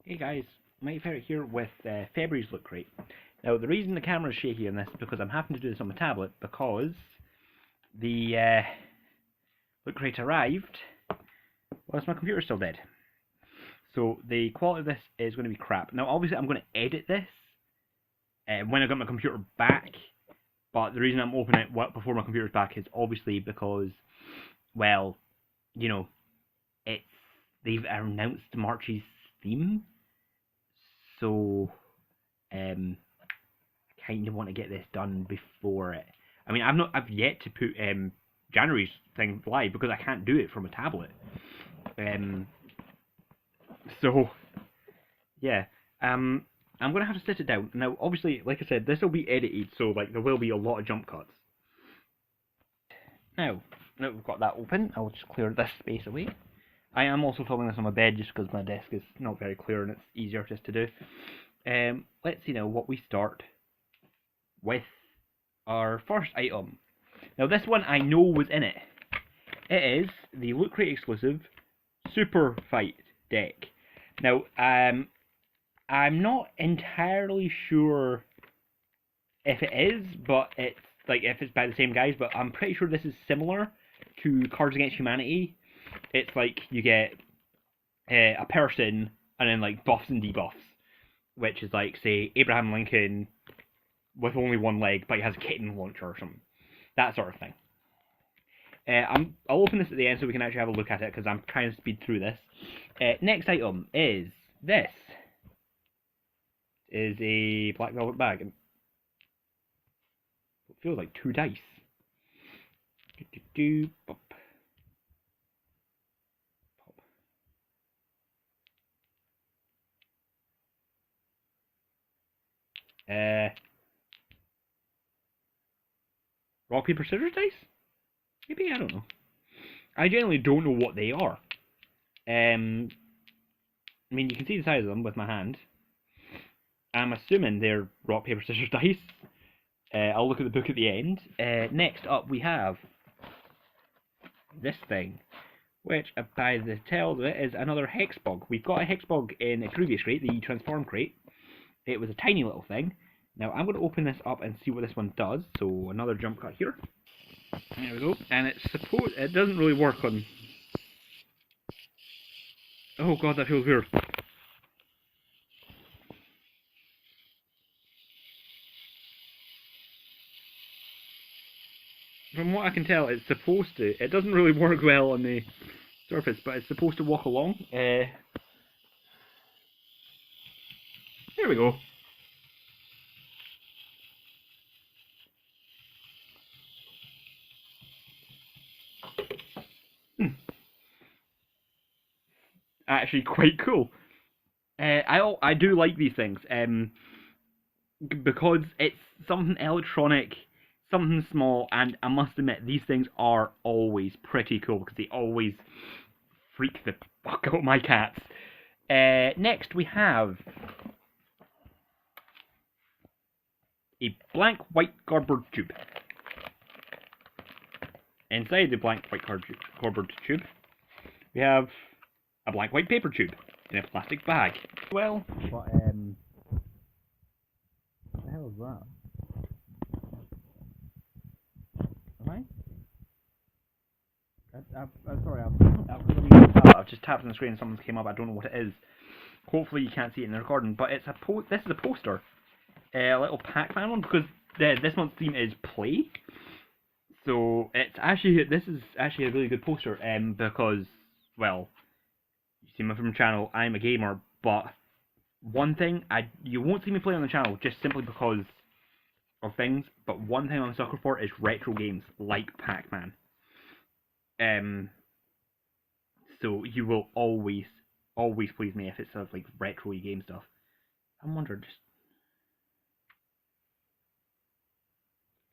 Hey guys, Mike Ferret here with February's lootcrate. Now the reason the camera is shaky on this is because I'm having to do this on my tablet because the lootcrate arrived whilst my computer's still dead. So the quality of this is going to be crap. Now obviously I'm going to edit this when I got my computer back, but the reason I'm opening it before my computer's back is obviously because, well, you know, they've announced March's theme. So, I kind of want to get this done before it. I mean, I've yet to put January's thing live because I can't do it from a tablet. So, yeah. I'm gonna have to sit it down now. Obviously, like I said, this will be edited, so like there will be a lot of jump cuts. Now that we've got that open, I'll just clear this space away. I am also filming this on my bed just because my desk is not very clear and it's easier just to do. Let's see now what we start with our first item. Now this one I know was in it. It is the Loot Crate exclusive Super Fight deck. Now I'm not entirely sure if it is, but it's like if it's by the same guys, but I'm pretty sure this is similar to Cards Against Humanity. It's like you get a person and then like buffs and debuffs, which is like, say, Abraham Lincoln with only one leg, but he has a kitten launcher or something. That sort of thing. I'll open this at the end so we can actually have a look at it, because I'm trying to speed through this. Next item is this. Is a black velvet bag. It feels like 2 dice. Pop. Rock, paper, scissors dice? Maybe, I don't know. I generally don't know what they are. I mean, you can see the size of them with my hand. I'm assuming they're rock, paper, scissors dice. I'll look at the book at the end. Next up, we have this thing, which, by the tell of it, is another hexbug. We've got a hexbug in a previous crate, the transform crate. It was a tiny little thing. Now I'm going to open this up and see what this one does. So another jump cut here. There we go. And it doesn't really work on. Oh god, that feels weird. From what I can tell, it's supposed to. It doesn't really work well on the surface, but it's supposed to walk along. There we go. Actually, quite cool. I do like these things. Because it's something electronic, something small, and I must admit, these things are always pretty cool because they always freak the fuck out my cats. Next, we have a blank white cardboard tube. Inside the blank white cardboard tube, we have a blank white paper tube in a plastic bag. Well, but what the hell is that? Am I'm sorry, I've just tapped on the screen and something came up. I don't know what it is. Hopefully you can't see it in the recording, but it's this is a poster. A little Pac-Man one, because this month's theme is play. So this is actually a really good poster, because, well, you see me from the channel, I'm a gamer, but one thing, you won't see me play on the channel just simply because of things, but one thing I'm a sucker for is retro games like Pac-Man. So you will always please me if it's sort of like retro-y game stuff. I'm wondering,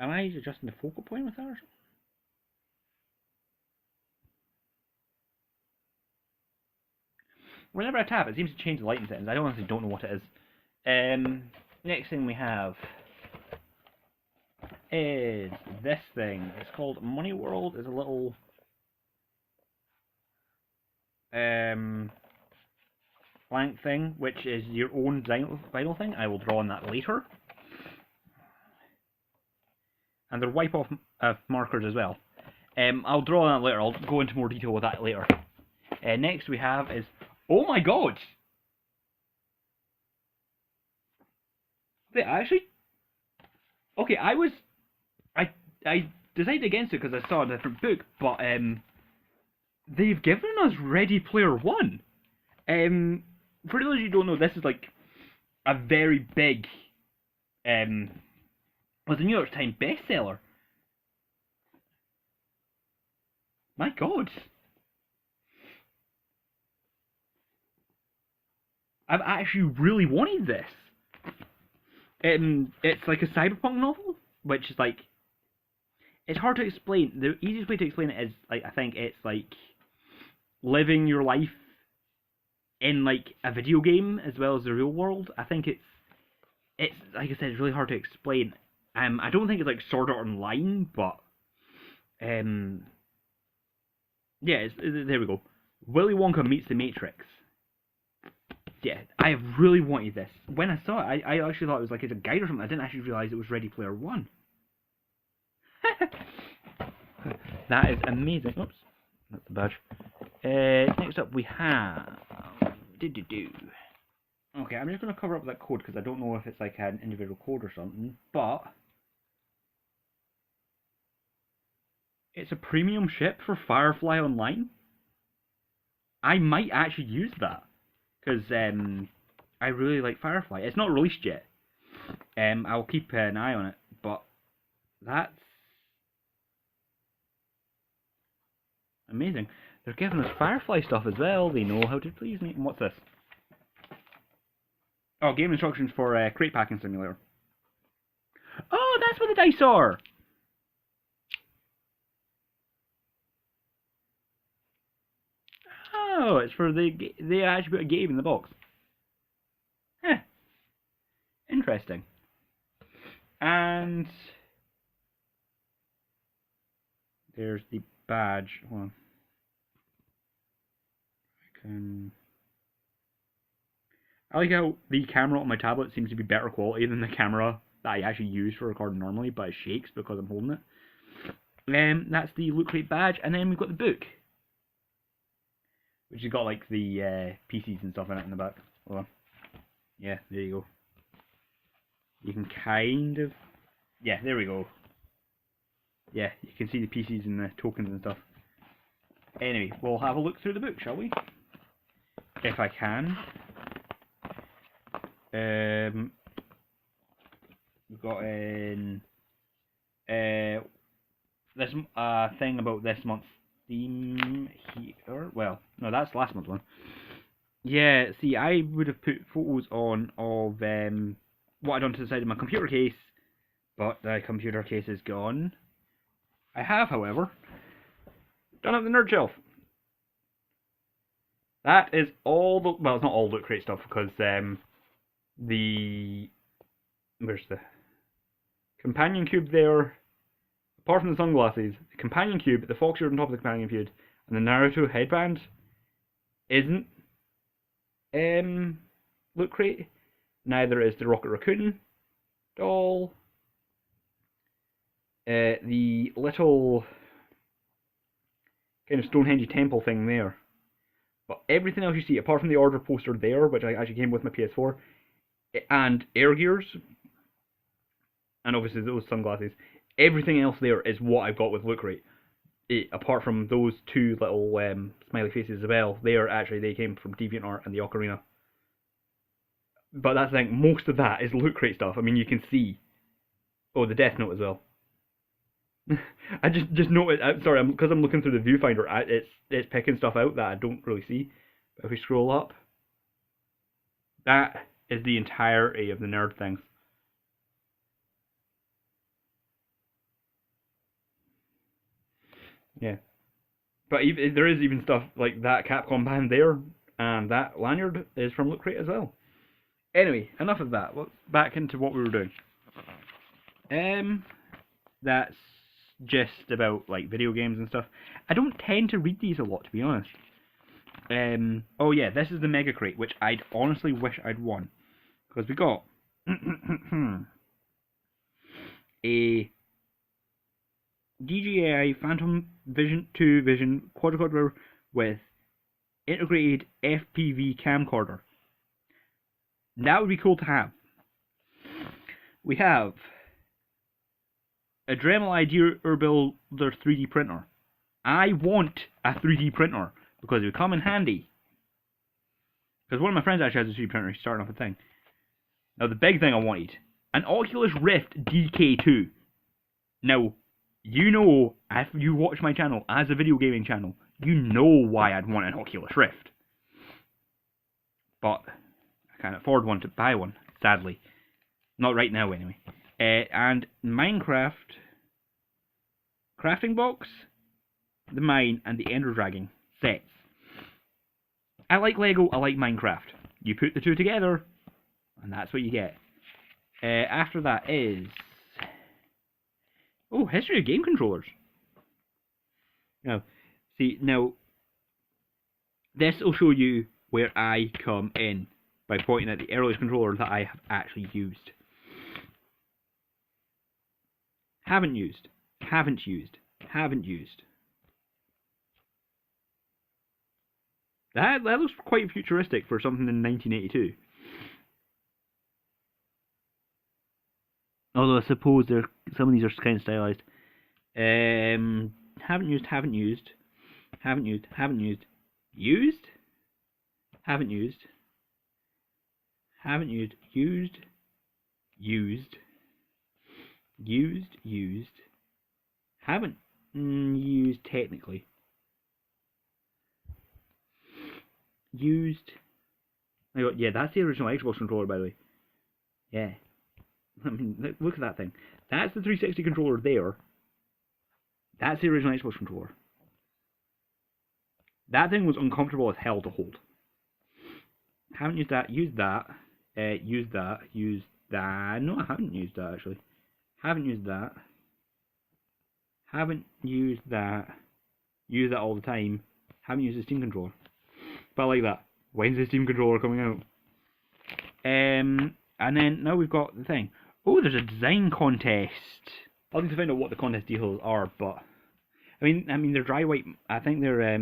am I adjusting the focal point with that or something? Whenever I tap, it seems to change the lighting settings. I honestly don't know what it is. Next thing we have is this thing. It's called Money World. It's a little blank thing, which is your own vinyl thing. I will draw on that later. And they're wipe off markers as well. I'll draw on that later. I'll go into more detail with that later. Next we have is, oh my god! They actually, okay, I decided against it because I saw a different book, but they've given us Ready Player One. For those of you who don't know, this is like a very big, was a New York Times bestseller. My god. I've actually really wanted this. It's like a cyberpunk novel, which is like, it's hard to explain. The easiest way to explain it is, like, I think it's like living your life in like a video game as well as the real world. I think it's like I said, it's really hard to explain. I don't think it's like Sword Art Online, but yeah, there we go. Willy Wonka meets the Matrix. Yeah, I have really wanted this. When I saw it, I actually thought it was like a guide or something. I didn't actually realise it was Ready Player One. That is amazing. Oops, that's the badge. Next up we have... Okay, I'm just going to cover up that code because I don't know if it's like an individual code or something, but... It's a premium ship for Firefly Online. I might actually use that. Because I really like Firefly. It's not released yet. I'll keep an eye on it. But that's amazing. They're giving us Firefly stuff as well. They know how to please me. And what's this? Oh, game instructions for crate packing simulator. Oh, that's what the dice are! Oh, it's for they actually put a game in the box. Huh. Interesting. And there's the badge. Hold on. I like how the camera on my tablet seems to be better quality than the camera that I actually use for recording normally, but it shakes because I'm holding it. That's the Loot Crate badge, and then we've got the book, which has got like the PCs and stuff in it in the back. Hold on. Yeah, there you go. You can kind of... Yeah, there we go. Yeah, you can see the PCs and the tokens and stuff. Anyway, we'll have a look through the book, shall we? If I can. We've got in this thing about this month's theme here. Well, no, that's last month's one. Yeah, see, I would have put photos on of what I'd done to the side of my computer case, but the computer case is gone. I have, however, done up the nerd shelf. That is all the... Well, it's not all Loot Crate stuff, because where's the companion cube there? Apart from the sunglasses, the companion cube, the fox ear on top of the companion cube, and the Naruto headband isn't Loot Crate. Neither is the Rocket Raccoon doll. The little kind of Stonehenge temple thing there. But everything else you see, apart from the order poster there, which I actually came with my PS4, and air gears, and obviously those sunglasses, everything else there is what I've got with Loot Crate. Apart from those two little smiley faces as well, they came from DeviantArt and the Ocarina. But that's the thing, most of that is Loot Crate stuff. I mean, you can see. Oh, the Death Note as well. I just noticed. Sorry, because I'm looking through the viewfinder. It's picking stuff out that I don't really see. But if we scroll up, that is the entirety of the nerd things. Yeah, but there is even stuff like that Capcom band there, and that lanyard is from Loot Crate as well. Anyway, enough of that. Let's back into what we were doing. That's just about like video games and stuff. I don't tend to read these a lot, to be honest. Oh yeah, this is the Mega Crate, which I'd honestly wish I'd won. Because we got a DJI Phantom Vision 2 Vision quadricorder with integrated FPV camcorder. That would be cool to have. We have a Dremel Idea Builder 3D printer. I want a 3D printer because it would come in handy. Because one of my friends actually has a 3D printer. He's starting off a thing. Now the big thing I wanted, an Oculus Rift DK2. Now, you know, if you watch my channel as a video gaming channel, you know why I'd want an Oculus Rift. But I can't afford one to buy one, sadly. Not right now, anyway. And Minecraft crafting box, the mine, and the Ender Dragon sets. I like Lego, I like Minecraft. You put the two together, and that's what you get. After that is... oh, history of game controllers. Now, see, now, this will show you where I come in by pointing at the earliest controller that I have actually used. Haven't used. Haven't used. Haven't used. That looks quite futuristic for something in 1982. Although I suppose some of these are kind of stylized. Haven't used, haven't used. Haven't used, haven't used. Used? Haven't used. Haven't used. Used. Used. Used. Haven't used technically. Used. Yeah, that's the original Xbox controller, by the way. Yeah. I mean, look at that thing. That's the 360 controller there. That's the original Xbox controller. That thing was uncomfortable as hell to hold. Haven't used that. Used that. Used that. Used that. No, I haven't used that, actually. Haven't used that. Haven't used that. Use that all the time. Haven't used the Steam controller. But I like that. When's the Steam controller coming out? And then now we've got the thing. Oh, there's a design contest. I'll need to find out what the contest details are, but I mean they're dry white. I think they're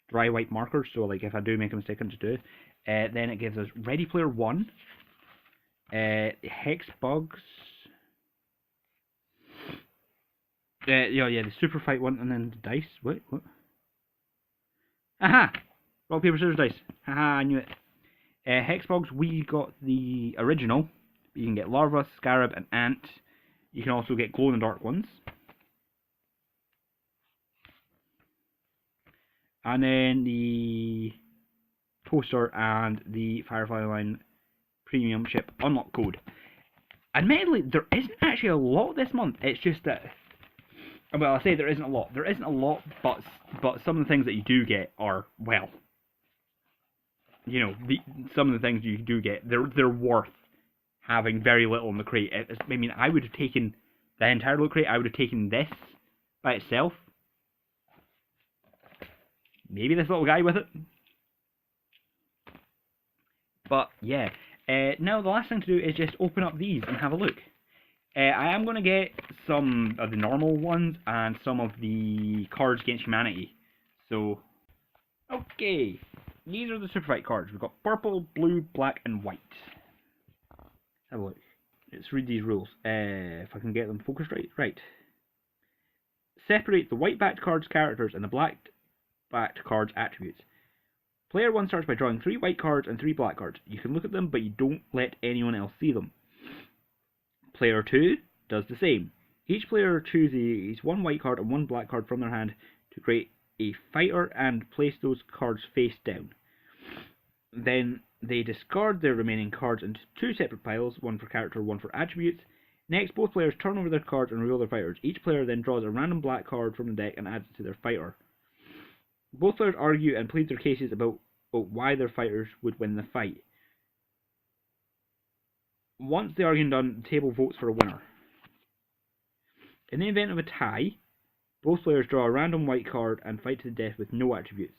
dry white markers. So like if I do make a mistake, I just do. Then it gives us Ready Player One, Hex Bugs. Yeah, the Super Fight one, and then the dice. What? Aha! Rock, paper, scissors, dice. Haha, I knew it. Hexbugs, we got the original. You can get larva, scarab, and ant. You can also get glow in the dark ones. And then the poster and the Firefly Line premium chip unlock code. Admittedly, there isn't actually a lot this month. It's just that, well, I say there isn't a lot. There isn't a lot, but some of the things that you do get are, well, you know, some of the things you do get, they're worth having very little in the crate. I mean, I would have taken the entire loot crate. I would have taken this by itself. Maybe this little guy with it. But yeah. Now the last thing to do is just open up these and have a look. I am going to get some of the normal ones and some of the Cards Against Humanity. So, okay. These are the Super Fight cards. We've got purple, blue, black, and white. Have a look. Let's read these rules. If I can get them focused right. Right. Separate the white-backed cards' characters and the black-backed cards' attributes. Player 1 starts by drawing 3 white cards and 3 black cards. You can look at them, but you don't let anyone else see them. Player 2 does the same. Each player chooses 1 white card and 1 black card from their hand to create a fighter and place those cards face down. Then they discard their remaining cards into 2 separate piles, 1 for character, 1 for attributes. Next, both players turn over their cards and reveal their fighters. Each player then draws a random black card from the deck and adds it to their fighter. Both players argue and plead their cases about why their fighters would win the fight. Once the argument done, the table votes for a winner. In the event of a tie, both players draw a random white card and fight to the death with no attributes.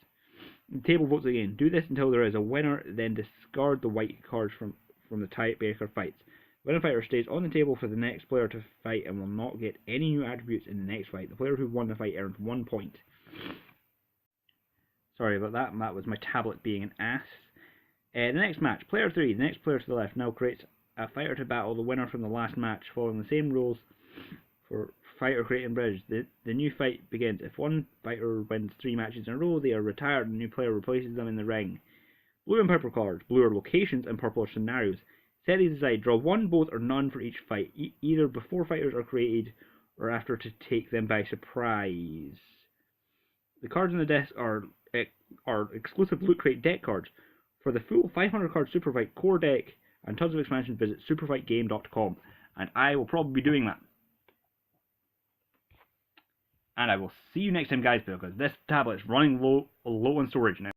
The table votes again. Do this until there is a winner, then discard the white cards from the tiebreaker fights. Winner fighter stays on the table for the next player to fight and will not get any new attributes in the next fight. The player who won the fight earns 1 point. Sorry about that. That was my tablet being an ass. The next match, player 3. The next player to the left now creates a fighter to battle the winner from the last match, following the same rules for fighter creating bridge. The new fight begins. If one fighter wins 3 matches in a row, they are retired and a new player replaces them in the ring. Blue and purple cards. Blue are locations and purple are scenarios. Set these aside. Draw 1, both, or none for each fight, either before fighters are created or after, to take them by surprise. The cards on the desk are exclusive Loot Crate deck cards. For the full 500 card Super Fight core deck and tons of expansions, visit superfightgame.com, and I will probably be doing that. And I will see you next time, guys, because this tablet is running low on storage now.